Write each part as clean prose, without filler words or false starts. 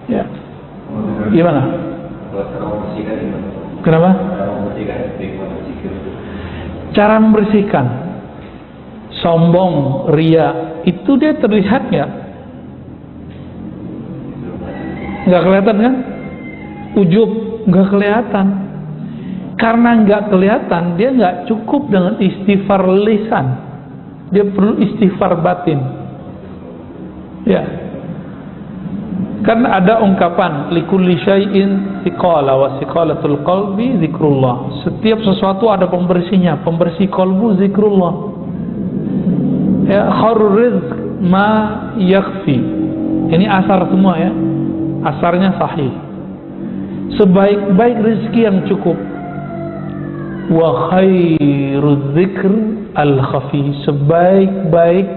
Ya. Gimana? Kenapa? Cara membersihkan sombong, ria, itu dia terlihat nggak? Nggak kelihatan kan? Ujub nggak kelihatan. Karena nggak kelihatan, dia nggak cukup dengan istighfar lisan. Dia perlu istighfar batin. Ya. Kan ada ungkapan likulli syai'in siqala wa siqalatul qalbi zikrullah. Setiap sesuatu ada pembersihnya. Pembersih kalbu zikrullah. Ya, khairur rizq ma yakhfi. Ini asar semua ya. Asarnya sahih. Sebaik-baik rezeki yang cukup. Wa khairuz zikr al-khafi. Sebaik-baik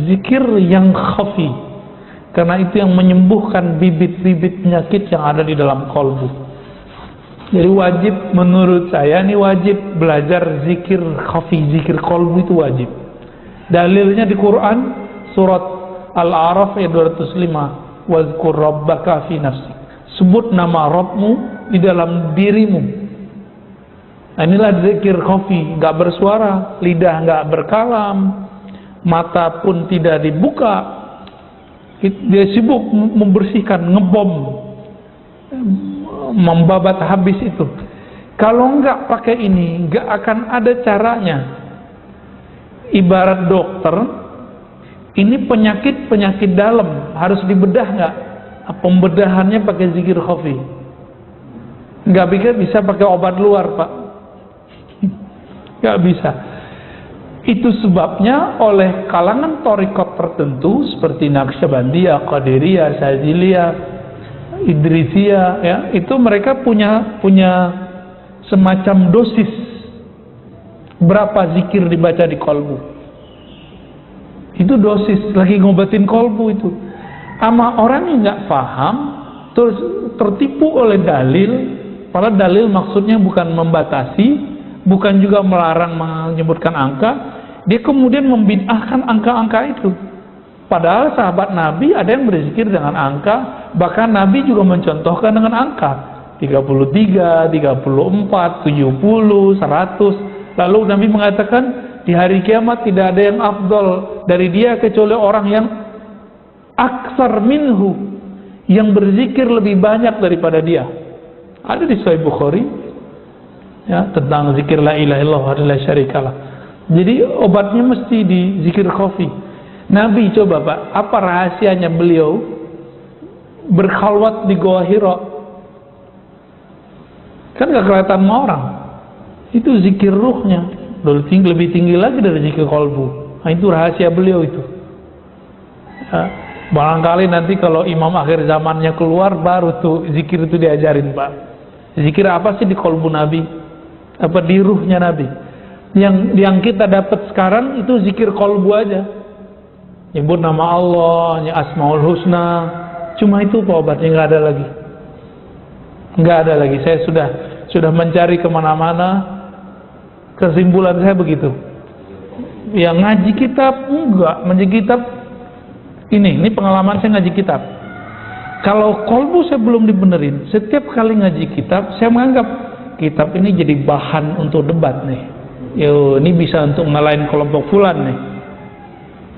zikir yang khafi. Karena itu yang menyembuhkan bibit-bibit penyakit yang ada di dalam kalbu. Jadi wajib, menurut saya ini wajib belajar zikir khafi, zikir kalbu itu wajib. Dalilnya di Quran surat Al-A'raf ayat 205, wazkur rabbaka fi nafsik. Sebut nama Rabbmu di dalam dirimu. Nah, inilah zikir khafi, nggak bersuara, lidah nggak berkalam, mata pun tidak dibuka. Dia sibuk membersihkan, ngebom, membabat habis itu. Kalau nggak pakai ini, nggak akan ada caranya. Ibarat dokter, ini penyakit dalam harus dibedah nggak? Pembedahannya pakai zikir khafi. Nggak bisa pakai obat luar, Pak. Nggak bisa. Itu sebabnya oleh kalangan thariqat tertentu seperti Naqsyabandiyah, Qadiriyah, Syadziliyah, Idrisiyah, ya, itu mereka punya semacam dosis berapa zikir dibaca di kalbu. Itu dosis lagi ngobatin kalbu itu. Ama orang yang nggak paham terus tertipu oleh dalil, padahal dalil maksudnya bukan membatasi, bukan juga melarang menyebutkan angka. Dia kemudian membid'ahkan angka-angka itu. Padahal sahabat Nabi ada yang berzikir dengan angka, bahkan Nabi juga mencontohkan dengan angka 33, 34, 70, 100. Lalu Nabi mengatakan di hari kiamat tidak ada yang afdal dari dia kecuali orang yang aksar minhu, yang berzikir lebih banyak daripada dia. Ada di Sahih Bukhari ya, tentang zikir la ilaha illallah wa la syarikalah. Jadi obatnya mesti di zikir khafi. Nabi coba Pak, apa rahasianya beliau berkhalwat di Gua Hira? Kan gak kelihatan sama orang. Itu zikir ruhnya lebih tinggi lagi dari zikir kalbu. Nah, itu rahasia beliau itu ya, barangkali nanti kalau imam akhir zamannya keluar, baru tuh zikir itu diajarin Pak. Zikir apa sih di kalbu Nabi? Apa di ruhnya Nabi? Yang kita dapat sekarang itu zikir kalbu aja, nyebut nama Allah, Asmaul Husna, cuma itu Pak obatnya, nggak ada lagi. Saya sudah mencari kemana-mana, kesimpulan saya begitu. Yang ngaji kitab enggak, ngaji kitab ini pengalaman saya ngaji kitab. Kalau kalbu saya belum dibenerin, setiap kali ngaji kitab saya menganggap kitab ini jadi bahan untuk debat nih. Yo, ini bisa untuk ngalahin kelompok fulan nih.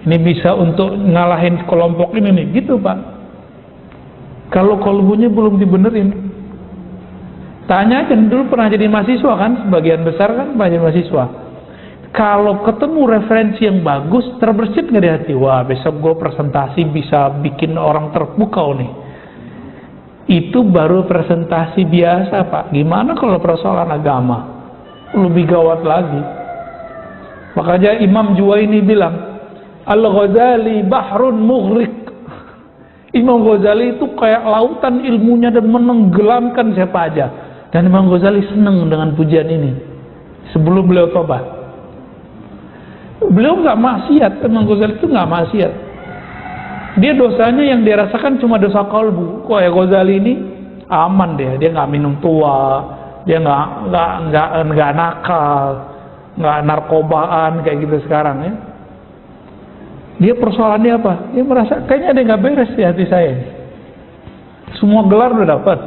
Ini bisa untuk ngalahin kelompok ini nih, gitu Pak. Kalau kalbunya belum dibenerin, tanya aja dulu pernah jadi mahasiswa kan, sebagian besar kan pernah jadi mahasiswa. Kalau ketemu referensi yang bagus, terbersit nggak di hati? Wah, besok gue presentasi bisa bikin orang terpukau nih. Itu baru presentasi biasa Pak. Gimana kalau persoalan agama? Lebih gawat lagi. Makanya Imam Juwaini bilang, Al-Ghazali bahrun mughriq. Imam Ghazali itu kayak lautan ilmunya dan menenggelamkan siapa aja. Dan Imam Ghazali senang dengan pujian ini sebelum beliau tobat. Beliau nggak maksiat. Imam Ghazali itu nggak maksiat. Dia dosanya yang dia rasakan cuma dosa kalbu. Kok ya Ghazali ini aman dia nggak minum tua, dia nggak nakal, nggak narkobaan kayak gitu sekarang ya. Dia persoalannya apa? Dia merasa kayaknya ada nggak beres di hati saya. Semua gelar udah dapat,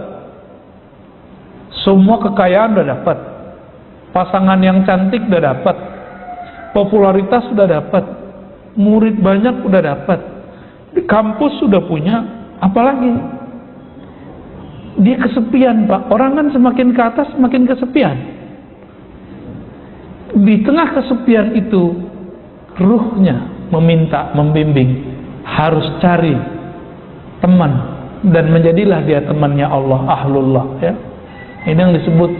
semua kekayaan udah dapat, pasangan yang cantik udah dapat, popularitas udah dapat, murid banyak udah dapat, di kampus sudah punya, apalagi dia kesepian, Pak. Orang kan semakin ke atas semakin kesepian. Di tengah kesepian itu ruhnya meminta, membimbing, harus cari teman, dan menjadilah dia temannya Allah, ahlullah, ya. Ini yang disebut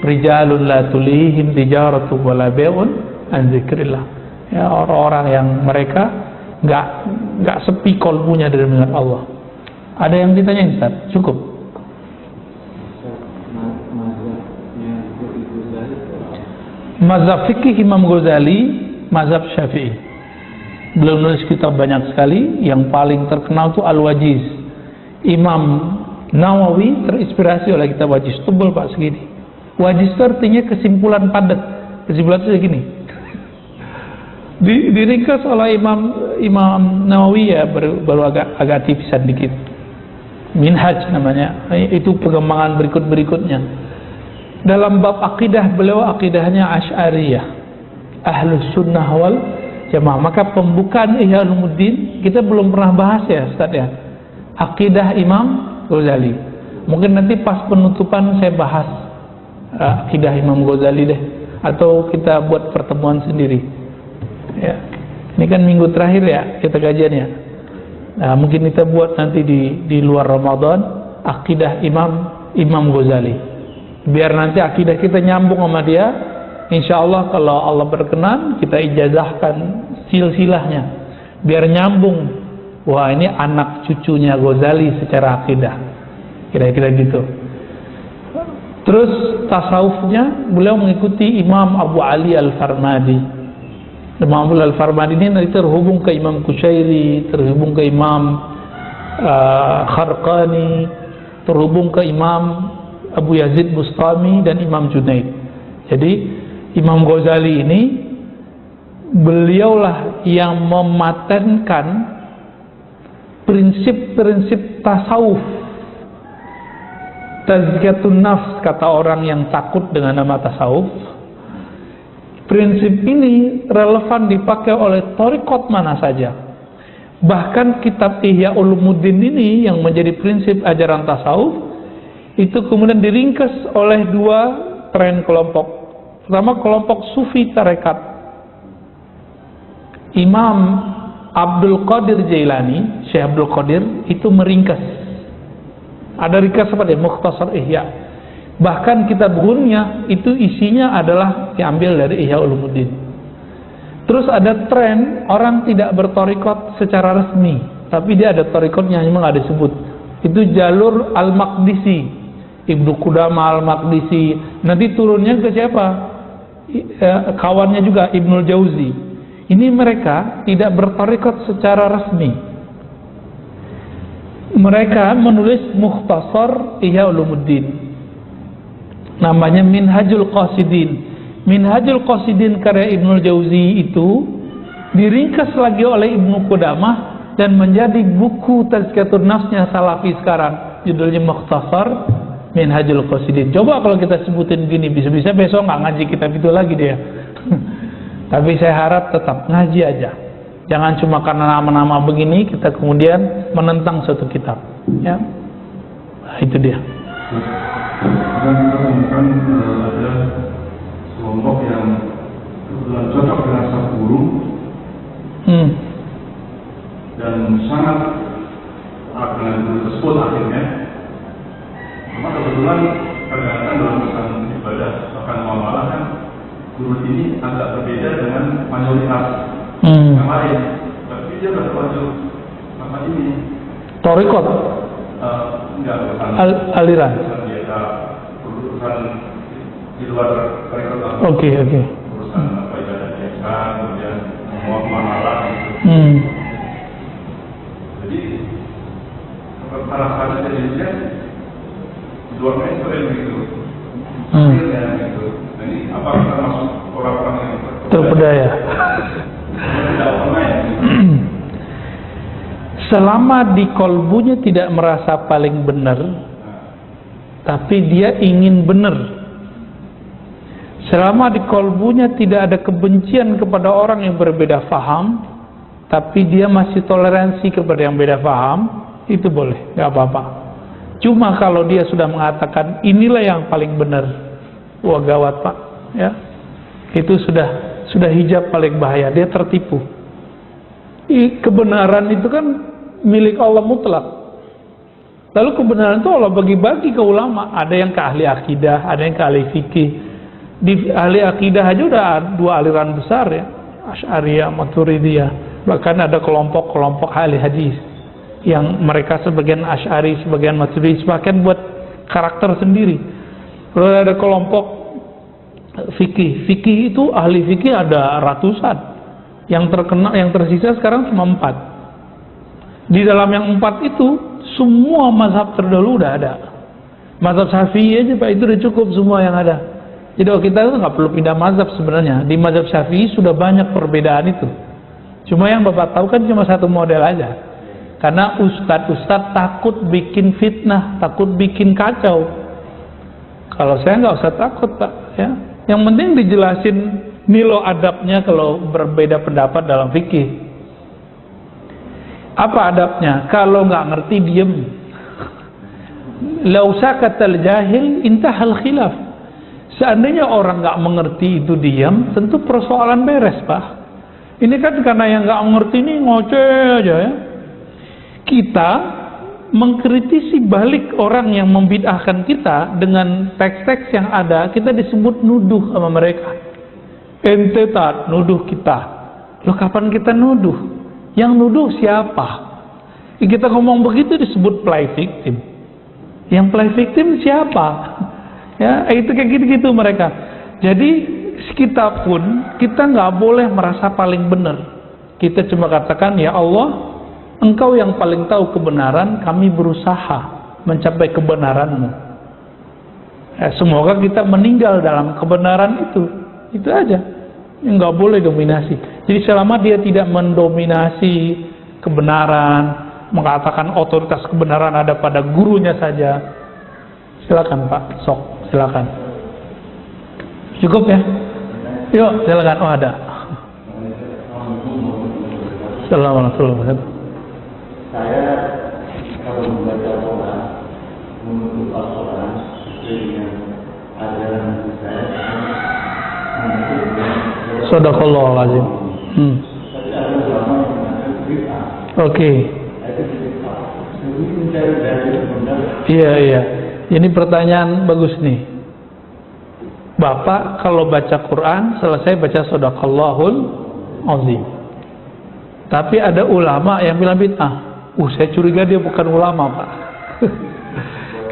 rijalun la tulihim tijaratu wala bai'un an dzikrillah. Ya, orang-orang yang mereka enggak sepi kalbunya dari mengingat Allah. Ada yang ditanyain, Ustaz? Cukup. Mazhab fikih Imam Ghazali, mazhab Syafi'i. Beliau nulis kitab banyak sekali, yang paling terkenal itu Al-Wajiz. Imam Nawawi terinspirasi oleh kitab Wajiz, tebal Pak segini. Wajiz itu artinya kesimpulan padat. Kesimpulan itu segini. Diringkas oleh Imam Nawawi, ya, baru agak tipisan dikit. Minhaj namanya. Itu perkembangan berikutnya. Dalam bab akidah, beliau akidahnya Asy'ariyah, Ahlus Sunnah wal Jamaah. Maka pembukaan Ihya Ulumuddin kita belum pernah bahas, ya Ustaz, ya, akidah Imam Ghazali. Mungkin nanti pas penutupan saya bahas akidah Imam Ghazali deh, atau kita buat pertemuan sendiri, ya. Ini kan minggu terakhir, ya, kita kajiannya. Nah, mungkin kita buat nanti di luar Ramadan akidah Imam Ghazali, biar nanti akidah kita nyambung sama dia. Insya Allah kalau Allah berkenan, kita ijazahkan silsilahnya biar nyambung. Wah, ini anak cucunya Ghazali secara akidah, kira-kira gitu. Terus tasawufnya beliau mengikuti Imam Abu Ali Al-Farmadi. Imam Abu Ali Al-Farmadi ini nanti terhubung ke Imam Qushairi, terhubung ke Imam Kharqani, terhubung ke Imam Abu Yazid Bustami dan Imam Junaid. Jadi Imam Ghazali ini beliaulah yang mematenkan prinsip-prinsip tasawuf, tazkiyatun nafs, kata orang yang takut dengan nama tasawuf. Prinsip ini relevan dipakai oleh thariqat mana saja. Bahkan kitab Ihya Ulumuddin ini yang menjadi prinsip ajaran tasawuf itu kemudian diringkas oleh dua tren kelompok. Pertama, kelompok Sufi tarekat. Imam Abdul Qadir Jailani, Syekh Abdul Qadir, itu meringkas. Ada ringkas seperti Mukhtasar Ihya. Bahkan kitab Ghunyah itu isinya adalah diambil dari Ihya Ulumuddin. Terus ada tren orang tidak bertorikot secara resmi, tapi dia ada torikotnya yang memang ada disebut. Itu jalur Al-Maqdisi, Ibnu Qudamah Al-Maqdisi. Nanti turunnya ke siapa? Kawannya juga Ibnul Jauzi. Ini mereka tidak bertorikot secara resmi. Mereka menulis Mukhtasar Ihya Ulumuddin, namanya Minhajul Qasidin. Minhajul Qasidin karya Ibnul Jauzi itu diringkas lagi oleh Ibnu Qudamah dan menjadi buku Tazkiyatun Nafsnya Salafi sekarang. Judulnya Mukhtasar Minhajul Qasidin. Coba kalau kita sebutin gini, bisa-bisa besok nggak ngaji kitab itu lagi dia. Tapi saya harap tetap ngaji aja. Jangan cuma karena nama-nama begini kita kemudian menentang suatu kitab, ya. Nah, itu dia. Kadang kita temukan ada kelompok yang kebetulan cocok dengan satu guru dan sangat dengan guru tersebut akhirnya. Cuma kebetulan kadang-kadang dalam urusan ibadah bahkan muamalah kan guru ini agak berbeda dengan mayoritas yang lain, tapi dia berwajib sama ini Torikot? Enggak, aliran? Biasa urusan di luar torikot. Oke. Urusan apa ibadah biasa, kemudian muamalah gitu. Jadi arah-arah dari dia dua mainstream gitu. Akhirnya gitu. Jadi apakah termasuk orang-orang yang terpedaya? selama di kolbunya tidak merasa paling benar, tapi dia ingin benar. Selama di kolbunya tidak ada kebencian kepada orang yang berbeda faham, tapi dia masih toleransi kepada yang beda faham, itu boleh, nggak apa-apa. Cuma kalau dia sudah mengatakan inilah yang paling benar, wah gawat Pak, ya, itu sudah hijab paling bahaya, dia tertipu. Kebenaran itu kan milik Allah mutlak. Lalu kebenaran itu Allah bagi-bagi ke ulama, ada yang ke ahli akidah, ada yang ke ahli fikih. Di ahli akidah aja udah dua aliran besar ya, Asy'ariyah, Maturidiyah. Bahkan ada kelompok-kelompok ahli hadis yang mereka sebagian Asy'ari, sebagian Maturidi, sebagian buat karakter sendiri. Lalu ada kelompok fikih. Fikih itu ahli fikih ada ratusan. Yang terkenal, yang tersisa sekarang cuma 4. Di dalam yang 4 itu semua mazhab terdahulu udah ada. Mazhab Syafi'i aja Pak, itu udah cukup semua yang ada. Jadi kita itu nggak perlu pindah mazhab sebenarnya. Di mazhab Syafi'i sudah banyak perbedaan itu. Cuma yang Bapak tahu kan cuma satu model aja. Karena ustadz takut bikin fitnah, takut bikin kacau. Kalau saya nggak usah takut Pak, ya. Yang penting dijelasin nilai adabnya kalau berbeda pendapat dalam fikih. Apa adabnya? Kalau nggak ngerti diem. Lau sakatal jahil intahal khilaf. Seandainya orang nggak mengerti itu diam, tentu persoalan beres Pak. Ini kan karena yang nggak mengerti ini ngoceh aja ya. Kita mengkritisi balik orang yang membid'ahkan kita dengan teks-teks yang ada, kita disebut nuduh sama mereka. Ente tak nuduh kita. Loh kapan kita nuduh? Yang nuduh siapa? Kita ngomong begitu disebut play victim. Yang play victim siapa? Ya, itu kayak gitu-gitu mereka. Jadi kita pun kita nggak boleh merasa paling benar. Kita cuma katakan ya Allah, Engkau yang paling tahu kebenaran, kami berusaha mencapai kebenaran-Mu. Ya, semoga kita meninggal dalam kebenaran itu aja. Nggak boleh dominasi. Jadi selama dia tidak mendominasi kebenaran, mengatakan otoritas kebenaran ada pada gurunya saja, silakan Pak, sok. Silakan. Cukup ya? Yuk, silakan. Oh ada. Assalamualaikum warahmatullahi wabarakatuh. Saya kalau membaca Quran, menuntut Al-Quran sesuai dengan ajaran saya, Shadaqallahul azim. Tapi ada ulama yang mengatakan bid'ah. Oke. Itu bid'ah. Jadi mencari dalil benar. Iya. Ini pertanyaan bagus nih. Bapak kalau baca Quran selesai baca Shadaqallahul azim. Tapi ada ulama yang bilang bid'ah. Saya curiga dia bukan ulama Pak.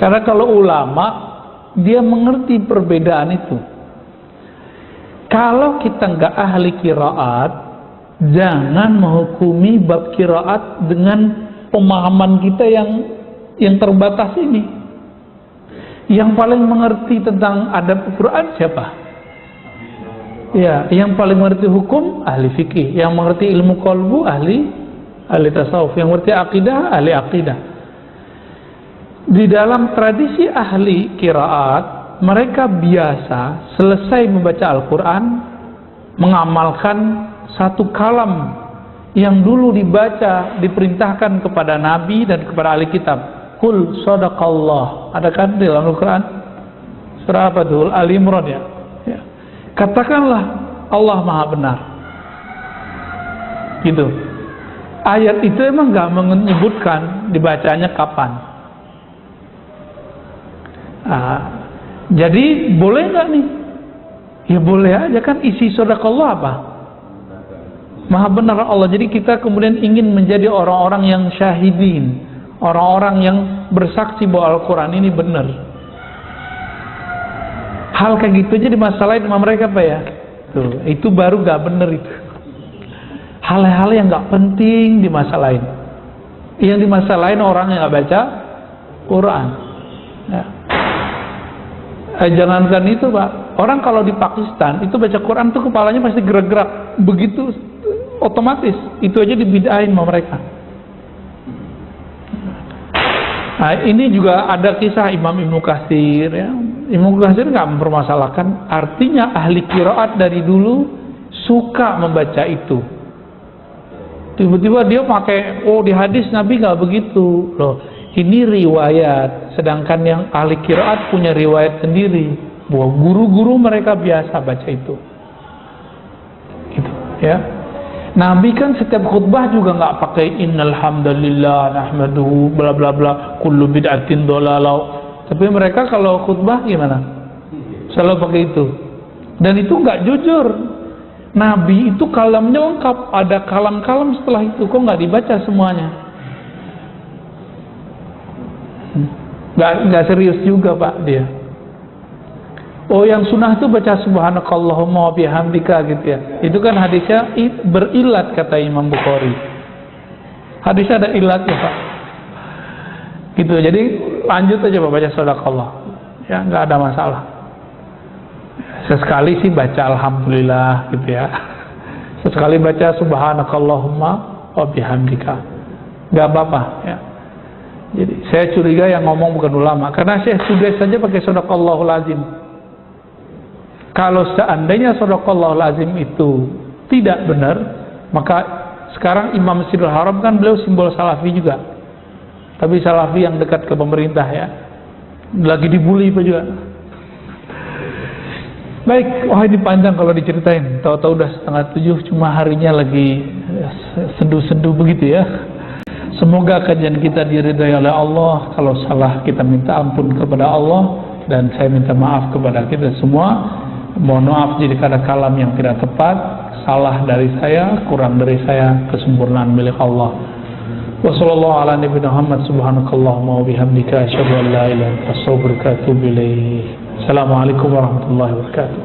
Karena kalau ulama dia mengerti perbedaan itu. Kalau kita nggak ahli qiraat, jangan menghukumi bab qiraat dengan pemahaman kita yang terbatas ini. Yang paling mengerti tentang adab Quran siapa? Ya, yang paling mengerti hukum ahli fikih, yang mengerti ilmu qalbu ahli tasawuf, yang mengerti akidah ahli akidah. Di dalam tradisi ahli qiraat, mereka biasa selesai membaca Al-Quran mengamalkan satu kalam yang dulu dibaca, diperintahkan kepada Nabi dan kepada ahli kitab. Qul sadaqallah. Ada kan di dalam Al-Quran? Surah apa itu? Ali Imran ya. Katakanlah Allah Maha benar. Gitu. Ayat itu emang nggak menyebutkan dibacanya kapan. Jadi boleh nggak nih? Ya boleh aja kan, isi sadaqallah apa? Maha benar Allah. Jadi kita kemudian ingin menjadi orang-orang yang syahidin, orang-orang yang bersaksi bahwa Al-Quran ini benar. Hal kayak gitu aja dimasalahin sama mereka Pak ya. Tuh, itu baru gak benar itu. Hal-hal yang gak penting dimasalahin. Yang dimasalahin orang yang gak baca Quran. Ya. Jangankan itu Pak, orang kalau di Pakistan itu baca Quran tuh kepalanya pasti gerak-gerak begitu otomatis. Itu aja dibid'ahin sama mereka. Nah, ini juga ada kisah Imam Ibnu Katsir ya. Imam Ibnu Katsir nggak mempermasalahkan, artinya ahli qiraat dari dulu suka membaca itu. Tiba-tiba dia pakai, oh di hadis Nabi nggak begitu loh. Ini riwayat, sedangkan yang ahli qiraat punya riwayat sendiri bahwa guru-guru mereka biasa baca itu. Gitu, ya. Nabi kan setiap khutbah juga nggak pakai innal hamdalillah nahmaduhu bla bla bla kullu bid'atin dhalalah. Tapi mereka kalau khutbah gimana? Selalu pakai itu. Dan itu nggak jujur. Nabi itu kalamnya lengkap, ada kalam-kalam setelah itu, kok nggak dibaca semuanya? Nggak serius juga Pak dia. Oh yang sunnah itu baca subhanakallahumma wa bihamdika gitu ya. Itu kan hadisnya berilat kata Imam Bukhari. Hadisnya ada ilatnya Pak. Gitu. Jadi lanjut aja Pak baca shadakallah. Ya nggak ada masalah. Sesekali sih baca alhamdulillah gitu ya. Sesekali baca subhanakallahumma wa bihamdika. Nggak apa-apa ya. Jadi saya curiga yang ngomong bukan ulama, karena Syekh Sudais saja pakai shadaqallahul azim. Kalau seandainya shadaqallahul azim itu tidak benar, maka sekarang Imam Masjidil Haram kan beliau simbol salafi juga. Tapi salafi yang dekat ke pemerintah ya. Lagi dibully Pak juga. Baik, wah ini panjang kalau diceritain. Tahu-tahu udah 6:30, cuma harinya lagi sendu-sendu begitu ya. Semoga kajian kita diridhai oleh Allah. Kalau salah kita minta ampun kepada Allah, dan saya minta maaf kepada kita semua. Mohon maaf jika ada kalam yang tidak tepat, salah dari saya, kurang dari saya, kesempurnaan milik Allah. Wassallallahu ala nabiyina Muhammad subhanakallahumma wa bihamdika asyhadu an la ilaha illa anta astaghfiruka wa atubu ilaik. Assalamualaikum warahmatullahi wabarakatuh.